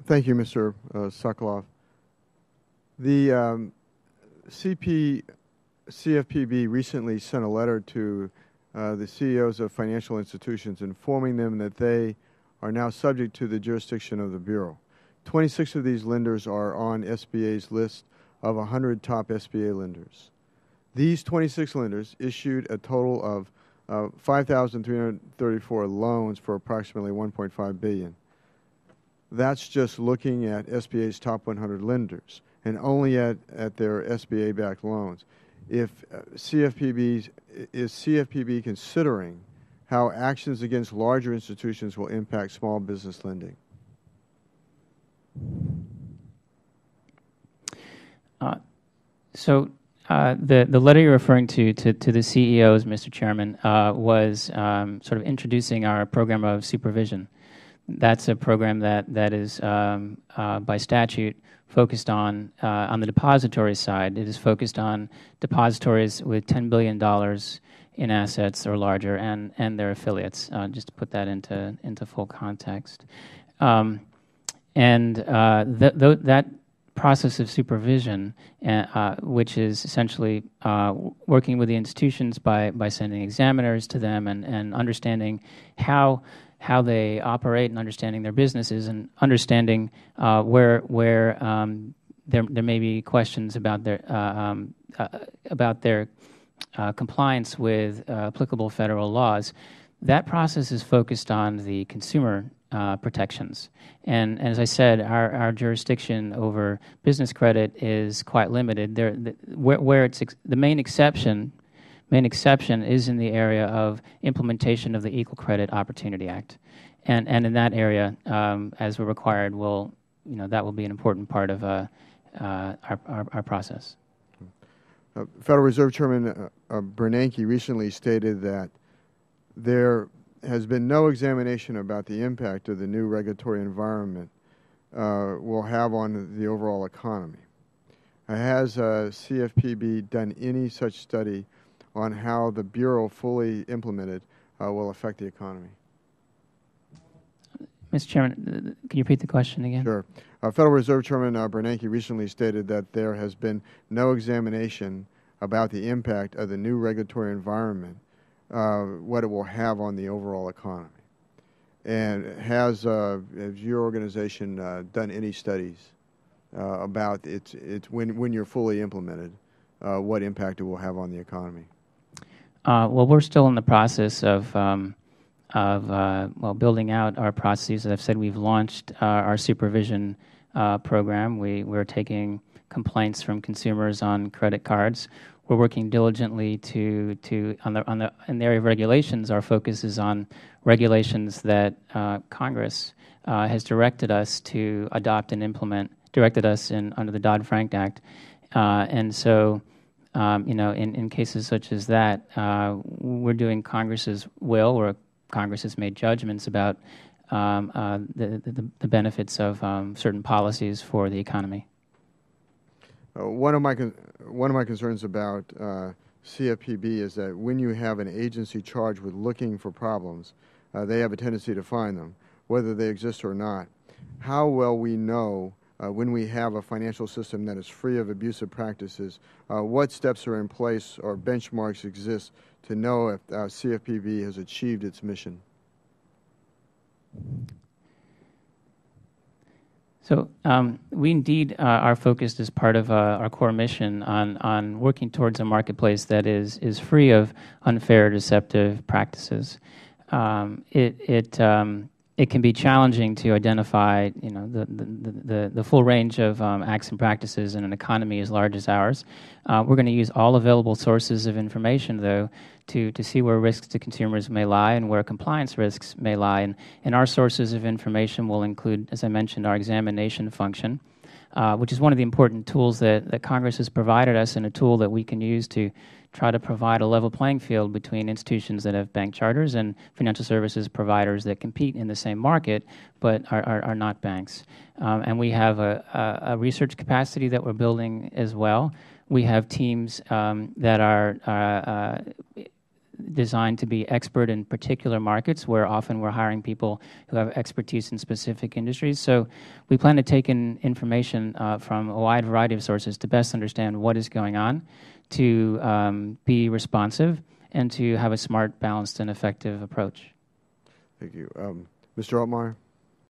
Thank you, Mr. Sokoloff. The CFPB recently sent a letter to the CEOs of financial institutions informing them that they are now subject to the jurisdiction of the Bureau. 26 of these lenders are on SBA's list of 100 top SBA lenders. These 26 lenders issued a total of 5,334 loans for approximately $1.5 billion. That's just looking at SBA's top 100 lenders and only at their SBA-backed loans. If is CFPB considering how actions against larger institutions will impact small business lending? The letter you're referring to the CEOs, Mr. Chairman, was sort of introducing our program of supervision. That's a program that is by statute focused on the depository side. It is focused on depositories with $10 billion in assets or larger and their affiliates, just to put that into full context. That process of supervision, which is essentially working with the institutions by sending examiners to them and understanding how they operate and understanding their businesses and understanding where there may be questions about their compliance with applicable federal laws. That process is focused on the consumer protections. And as I said, our jurisdiction over business credit is quite limited. Where it's the main exception is in the area of implementation of the Equal Credit Opportunity Act. And in that area, as we're required, that will be an important part of our process. Federal Reserve Chairman Bernanke recently stated that there has been no examination about the impact of the new regulatory environment will have on the overall economy. Has CFPB done any such study on how the Bureau fully implemented will affect the economy? Mr. Chairman, can you repeat the question again? Sure. Federal Reserve Chairman Bernanke recently stated that there has been no examination about the impact of the new regulatory environment, what it will have on the overall economy. And has your organization done any studies about when you're fully implemented, what impact it will have on the economy? Well, we're still in the process of building out our processes. As I've said, we've launched our supervision program. We're taking complaints from consumers on credit cards. We're working diligently in the area of regulations. Our focus is on regulations that Congress has directed us to adopt and implement, under the Dodd-Frank Act. And so, in cases such as that, we're doing Congress's will, where Congress has made judgments about the benefits of certain policies for the economy. One of my concerns about CFPB is that when you have an agency charged with looking for problems, they have a tendency to find them, whether they exist or not. How well we know when we have a financial system that is free of abusive practices, what steps are in place or benchmarks exist to know if CFPB has achieved its mission? So we indeed are focused as part of our core mission on working towards a marketplace that is free of unfair, deceptive practices. It can be challenging to identify, the full range of acts and practices in an economy as large as ours. We're going to use all available sources of information, though, to see where risks to consumers may lie and where compliance risks may lie. And our sources of information will include, as I mentioned, our examination function, which is one of the important tools that Congress has provided us, and a tool that we can use to try to provide a level playing field between institutions that have bank charters and financial services providers that compete in the same market but are not banks. And we have a research capacity that we're building as well. We have teams that designed to be expert in particular markets, where often we're hiring people who have expertise in specific industries. So we plan to take in information from a wide variety of sources to best understand what is going on, to be responsive, and to have a smart, balanced, and effective approach. Thank you. Mr. Altmaier?